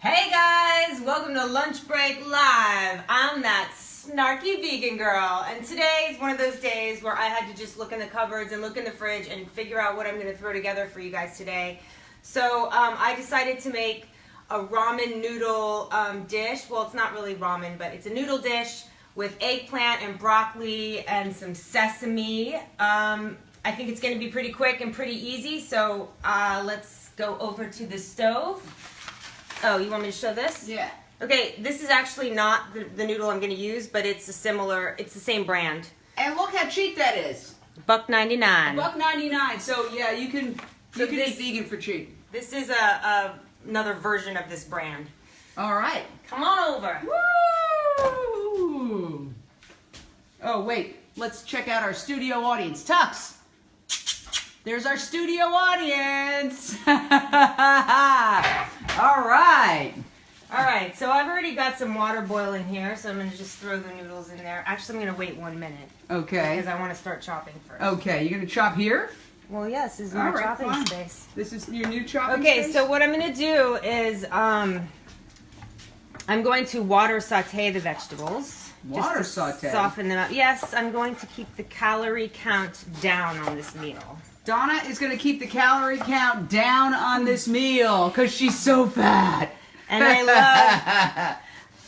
Hey guys, welcome to Lunch Break Live. I'm that snarky vegan girl, and today is one of those days where I had to just look in the cupboards and look in the fridge and figure out what I'm going to throw together for you guys today. So I decided to make a ramen noodle dish. Well, it's not really ramen, but it's a noodle dish with eggplant and broccoli and some sesame. I think it's going to be pretty quick and pretty easy, so let's go over to the stove. Oh, you want me to show this? Yeah. Okay, this is actually not the noodle I'm going to use, but it's the same brand. And look how cheap that is. $1.99. $1.99. So yeah, you can eat vegan for cheap. This is another version of this brand. All right. Come on over. Woo! Oh wait, let's check out our studio audience. Tux. There's our studio audience. All right. All right, so I've already got some water boiling here, so I'm going to just throw the noodles in there. Actually, I'm going to wait 1 minute. Okay. Because I want to start chopping first. Okay, you're going to chop here? Well, yes, this is my chopping space. This is your new chopping space? Okay, so what I'm going to do is I'm going to water saute the vegetables. Water just to saute? Soften them up. Yes, I'm going to keep the calorie count down on this meal. Donna is going to keep the calorie count down on this meal because she's so fat. And I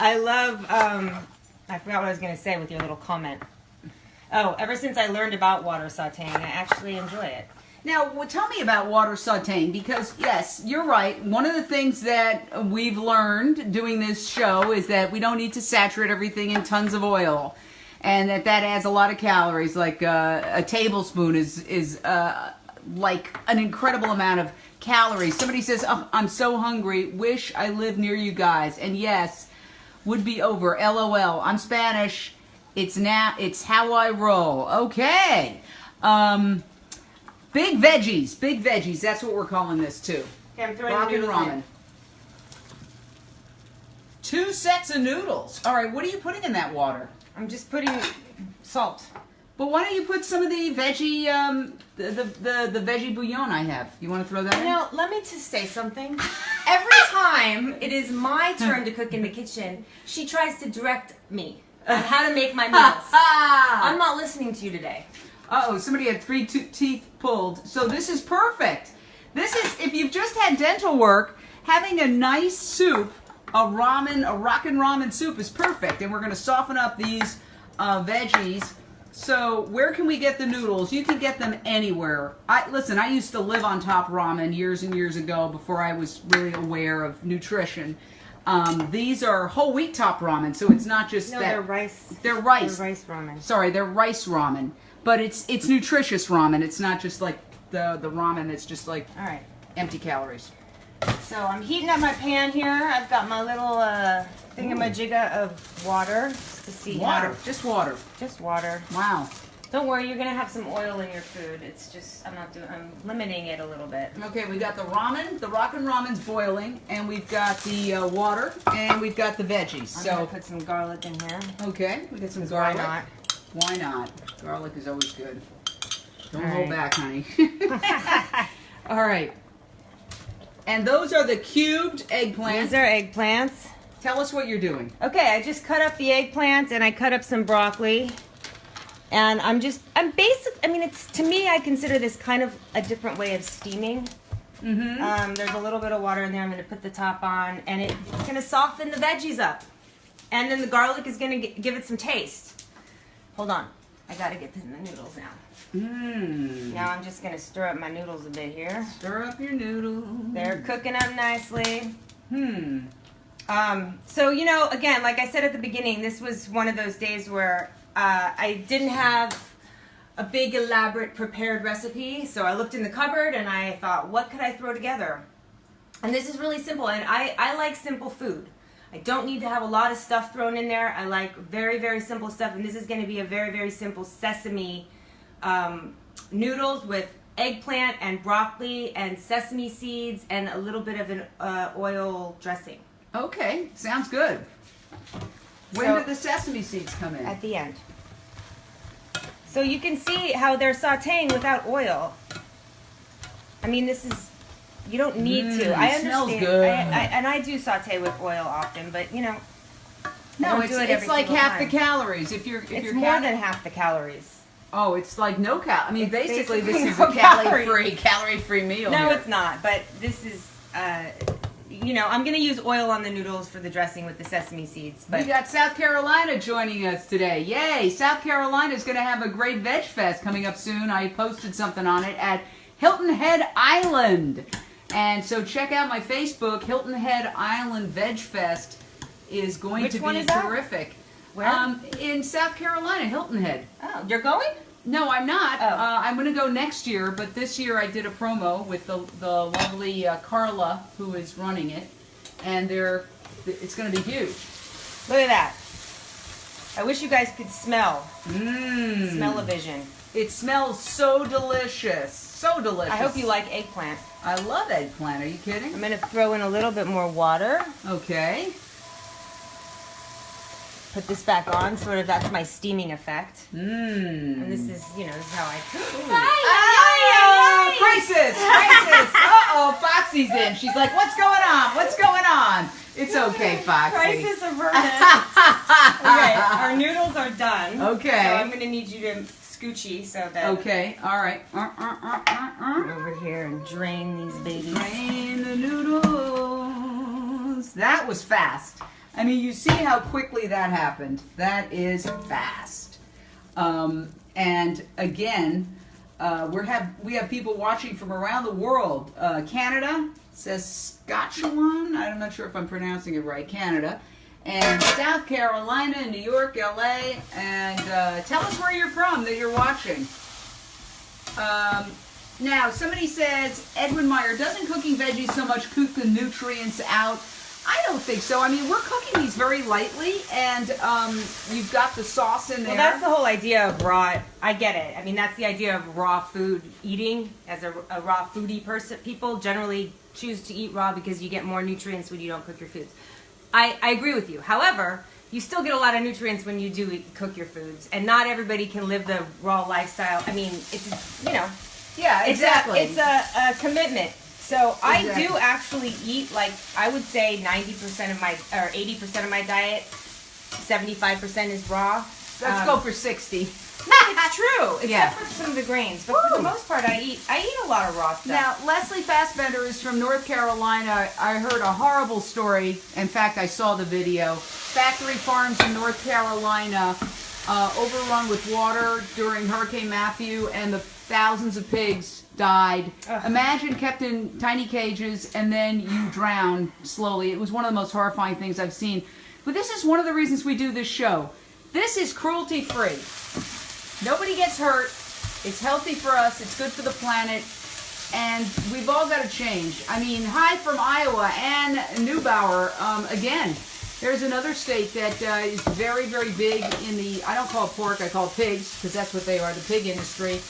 forgot what I was going to say with your little comment. Oh, ever since I learned about water sauteing, I actually enjoy it. Now, tell me about water sauteing because, yes, you're right. One of the things that we've learned doing this show is that we don't need to saturate everything in tons of oil. And that adds a lot of calories. Like a tablespoon is like an incredible amount of calories. Somebody says, "Oh, I'm so hungry. Wish I lived near you guys." And yes, would be over. LOL. I'm Spanish. It's how I roll. Okay. Big veggies. Big veggies. That's what we're calling this too. Okay, I'm throwing Rock the and noodles ramen. in. 2 sets of noodles. All right. What are you putting in that water? I'm just putting salt. But why don't you put some of the veggie, the veggie bouillon I have? You want to throw that in? Now, let me just say something. Every time it is my turn to cook in the kitchen, she tries to direct me on how to make my meals. I'm not listening to you today. Uh-oh, somebody had 3 teeth pulled. So this is perfect. This is, if you've just had dental work, having a nice soup, a rock and ramen soup is perfect. And we're going to soften up these veggies. So where can we get the noodles? You can get them anywhere. Listen, I used to live on Top Ramen years and years ago before I was really aware of nutrition. These are whole wheat Top Ramen, so it's not just No, that. they're rice. They're rice. They're rice ramen. Sorry, they're rice ramen. But it's nutritious ramen. It's not just like the ramen that's just like All right. empty calories. So I'm heating up my pan here. I've got my little thingamajigga of water to see Water, how. just water. Just water. Wow. Don't worry, you're gonna have some oil in your food. It's just I'm limiting it a little bit. Okay, we got the ramen, the rock and ramen's boiling, and we've got the water, and we've got the veggies. I'm gonna put some garlic in here. Okay, we got some Why garlic. not? Why not? Garlic is always good. Don't All hold right. back, honey. All right. And those are the cubed eggplants. These are eggplants. Tell us what you're doing. Okay, I just cut up the eggplants and I cut up some broccoli. And I mean, to me, I consider this kind of a different way of steaming. Mm-hmm. There's a little bit of water in there. I'm going to put the top on, and it's going to soften the veggies up. And then the garlic is going to give it some taste. Hold on. I got to get to the noodles now. Now I'm just going to stir up my noodles a bit here. Stir up your noodles. They're cooking up nicely. Hmm. So, again, like I said at the beginning, this was one of those days where I didn't have a big, elaborate, prepared recipe. So I looked in the cupboard and I thought, what could I throw together? And this is really simple. And I like simple food. I don't need to have a lot of stuff thrown in there. I like very, very simple stuff. And this is going to be a very, very simple sesame noodles with eggplant and broccoli and sesame seeds and a little bit of an oil dressing. Okay, sounds good. When So- do the sesame seeds come in? At the end. So you can see how they're sauteing without oil. I mean, this is You don't need to. I understand. Smells good. And I do saute with oil often, but you know. No, it's like half the calories. If you're more than half the calories. Oh, it's like no cal. I mean, It's basically this basically is no a calorie-free meal. No, here. it's not. But this is, you know, I'm gonna use oil on the noodles for the dressing with the sesame seeds. But We got South Carolina joining us today. Yay! South Carolina is going to have a great Veg Fest coming up soon. I posted something on it at Hilton Head Island. And so check out my Facebook. Hilton Head Island Veg Fest is going Which to one be is that? terrific. Where? In South Carolina, Hilton Head. Oh, you're going? No, I'm not. Oh. I'm going to go next year, but this year I did a promo with the lovely Carla, who is running it, and it's going to be huge. Look at that. I wish you guys could smell. Mmm. Smell-o-vision. It smells so delicious. So delicious. I hope you like eggplant. I love eggplant. Are you kidding? I'm gonna throw in a little bit more water. Okay. Put this back on, sort of. That's my steaming effect. Mmm. And this is, you know, this is how I. Oh, crisis! Crisis! Uh-oh, Foxy's in. She's like, what's going on? What's going on? It's okay, Foxy. Crisis averted. Okay, our noodles are done. Okay. So I'm gonna need you to scoochy so that. Okay, all right. Over here and drain these babies. Drain the noodles. That was fast. I mean, you see how quickly that happened. That is fast. And again, we have people watching from around the world. Canada, Saskatchewan. I'm not sure if I'm pronouncing it right. Canada. And South Carolina, New York, LA. And tell us where you're from that you're watching. Now, somebody says, Edwin Meyer, doesn't cooking veggies so much cook the nutrients out? I don't think so. I mean, we're cooking these very lightly, and you've got the sauce in there. Well, that's the whole idea of raw. I get it. I mean, that's the idea of raw food eating. As a raw foodie person, people generally choose to eat raw because you get more nutrients when you don't cook your foods. I agree with you. However, you still get a lot of nutrients when you do cook your foods, and not everybody can live the raw lifestyle. I mean, it's, you know. Yeah, exactly. It's a commitment. So Exactly. I do actually eat, like, I would say 90% of my, or 80% of my diet, 75% is raw. Let's go for 60. It's true, except Yeah. for some of the grains. But for the most part, I eat a lot of raw stuff. Now, Leslie Fassbender is from North Carolina. I heard a horrible story. In fact, I saw the video. Factory farms in North Carolina overrun with water during Hurricane Matthew, and the thousands of pigs died. Ugh. Imagine kept in tiny cages and then you drown slowly. It was one of the most horrifying things I've seen. But this is one of the reasons we do this show. This is cruelty-free. Nobody gets hurt. It's healthy for us. It's good for the planet. And we've all got to change. I mean, hi from Iowa, Ann Neubauer. Again, there's another state that is very, very big in the, I don't call it pork, I call it pigs, because that's what they are, the pig industry.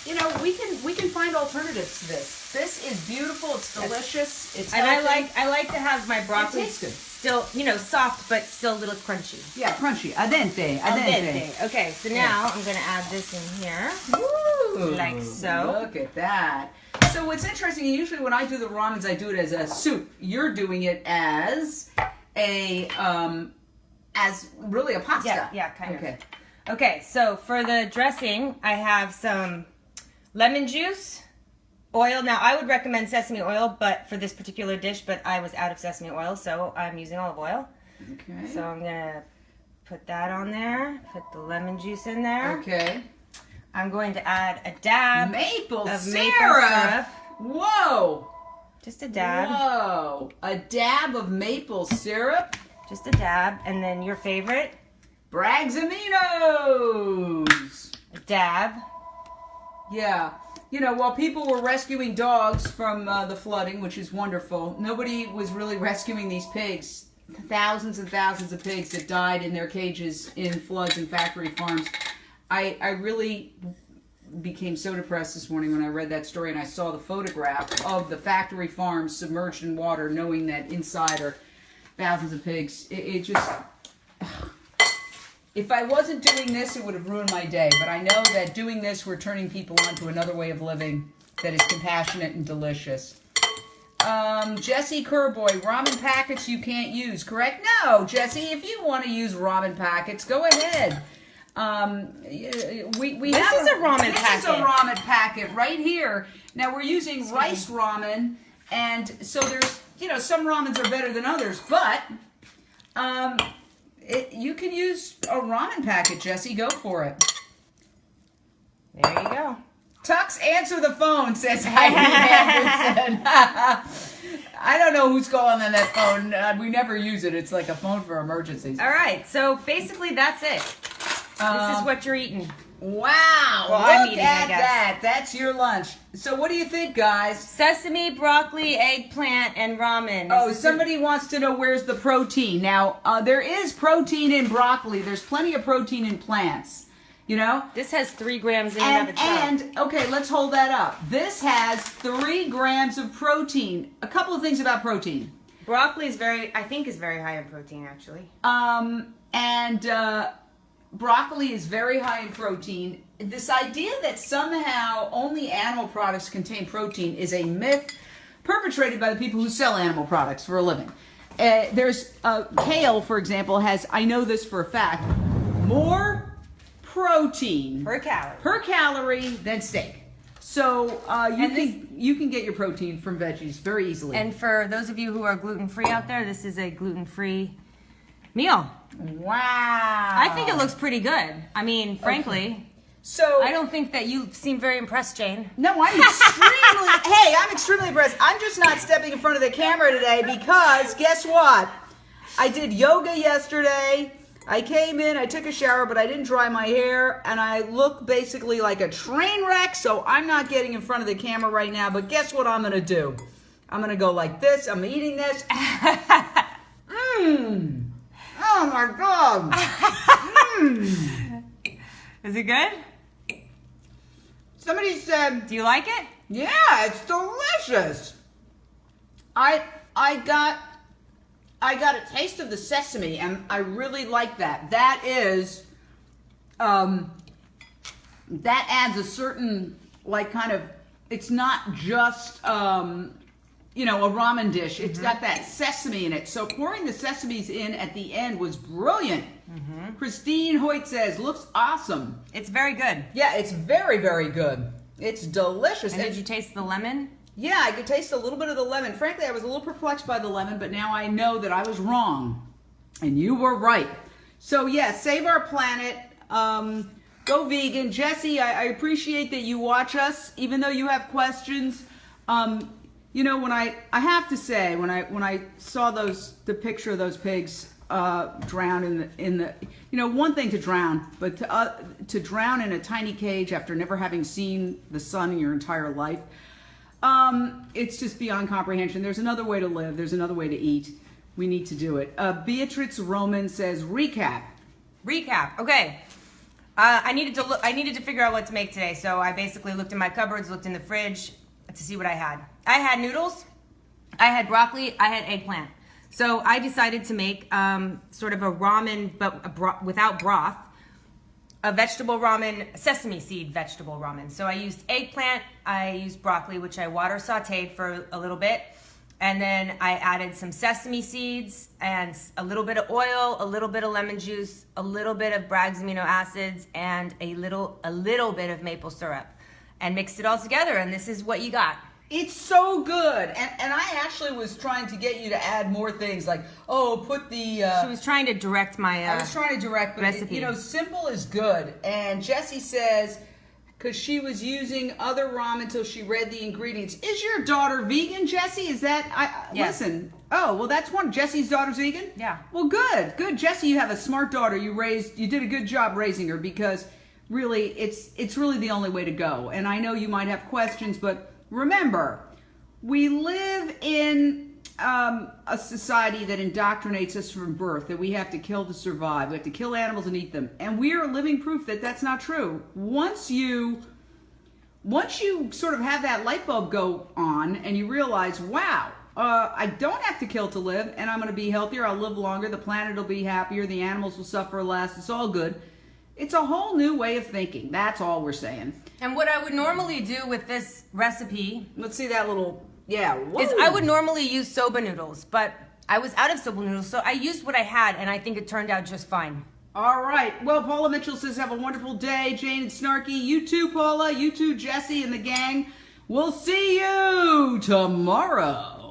You know, we can find alternatives to this. This is beautiful. It's delicious. It's and healthy. I like to have my broccoli tastes good. still, you know, soft but still a little crunchy. Yeah, crunchy. Al dente. Al dente. Okay, so now I'm going to add this in here. Ooh, Like so. Look at that. So what's interesting, usually when I do the ramens, I do it as a soup. You're doing it as a really a pasta. Yeah, kind Okay. of. Okay, so for the dressing, I have some lemon juice, oil. Now, I would recommend sesame oil, but for this particular dish, but I was out of sesame oil, so I'm using olive oil. Okay. So I'm going to put that on there, put the lemon juice in there. Okay. I'm going to add a dab Maple of syrup. maple syrup. Whoa. Just a dab. Whoa. A dab of maple syrup. Just a dab. And then your favorite, Bragg's Aminos. a dab. Yeah. You know, while people were rescuing dogs from the flooding, which is wonderful, nobody was really rescuing these pigs. Thousands and thousands of pigs that died in their cages in floods and factory farms. I really became so depressed this morning when I read that story and I saw the photograph of the factory farms submerged in water, knowing that inside are thousands of pigs. It just... If I wasn't doing this, it would have ruined my day. But I know that doing this, we're turning people on to another way of living. that is compassionate and delicious. Jesse Kerboy, ramen packets you can't use, correct? No, Jesse, if you want to use ramen packets, go ahead. This is a ramen packet. This is a ramen packet right here. Now we're using rice ramen, and so there's, some ramens are better than others, but you can use a ramen packet, Jesse. Go for it. There you go. Tux, answer the phone, says Heidi Anderson. I don't know who's calling on that phone. We never use it. It's like a phone for emergencies. All right, so basically that's it. This is what you're eating. Wow, well, look I'm eating, at that. That's your lunch. So what do you think, guys? Sesame, broccoli, eggplant, and ramen. Oh, somebody wants to know where's the protein. Now, there is protein in broccoli. There's plenty of protein in plants. This has 3 grams in and of itself. And, okay, let's hold that up. This has 3 grams of protein. A couple of things about protein. Broccoli is very high in protein, actually. Broccoli is very high in protein. This idea that somehow only animal products contain protein is a myth perpetrated by the people who sell animal products for a living. There's kale, for example, has, I know this for a fact, more protein per calorie than steak. So you can get your protein from veggies very easily. And for those of you who are gluten-free out there, this is a gluten-free meal. Wow. I think it looks pretty good. I mean, frankly. Okay. So I don't think that you seem very impressed, Jane. No, I'm extremely impressed. I'm just not stepping in front of the camera today because guess what? I did yoga yesterday. I came in, I took a shower, but I didn't dry my hair, and I look basically like a train wreck, so I'm not getting in front of the camera right now, but guess what I'm going to do? I'm going to go like this. I'm eating this. Oh, my God. Is it good? Somebody said... Do you like it? Yeah, it's delicious. I got a taste of the sesame, and I really like that. That is, that adds a certain, it's not just, a ramen dish. It's got that sesame in it. So pouring the sesames in at the end was brilliant. Christine Hoyt says, looks awesome. It's very good. Yeah, it's very, very good. It's delicious. And did you taste the lemon? Yeah, I could taste a little bit of the lemon. Frankly, I was a little perplexed by the lemon, but now I know that I was wrong. And you were right. So, yeah, save our planet. Go vegan. Jesse, I appreciate that you watch us, even though you have questions. When I have to say, when I saw the picture of those pigs drown in the one thing to drown, but to drown in a tiny cage after never having seen the sun in your entire life, it's just beyond comprehension. There's another way to live. There's another way to eat. We need to do it. Beatrice Roman says, recap. Okay. I needed to figure out what to make today, so I basically looked in my cupboards, looked in the fridge to see what I had. I had noodles, I had broccoli, I had eggplant. So I decided to make sort of a ramen, but without broth, a vegetable ramen, sesame seed vegetable ramen. So I used eggplant, I used broccoli, which I water sauteed for a little bit, and then I added some sesame seeds and a little bit of oil, a little bit of lemon juice, a little bit of Bragg's amino acids, and a little bit of maple syrup, and mixed it all together, and this is what you got. It's so good. And I actually was trying to get you to add more things like, put the... She was trying to direct my I was trying to direct, but recipe. Simple is good. And Jessie says, because she was using other ramen until she read the ingredients. Is your daughter vegan, Jessie? Is that... Yes. Listen. Oh, well, that's one. Jessie's daughter's vegan? Yeah. Well, good. Good. Jessie, you have a smart daughter. You did a good job raising her because really, it's really the only way to go. And I know you might have questions, but... Remember, we live in a society that indoctrinates us from birth, that we have to kill to survive. We have to kill animals and eat them. And we are living proof that that's not true. Once you sort of have that light bulb go on and you realize, wow, I don't have to kill to live, and I'm going to be healthier, I'll live longer, the planet will be happier, the animals will suffer less, it's all good. It's a whole new way of thinking. That's all we're saying. And what I would normally do with this recipe, Let's see that little, yeah. Whoa. is I would normally use soba noodles, but I was out of soba noodles, so I used what I had, and I think it turned out just fine. All right. Well, Paula Mitchell says, have a wonderful day. Jane and Snarky. You too, Paula. You too, Jesse and the gang. We'll see you tomorrow.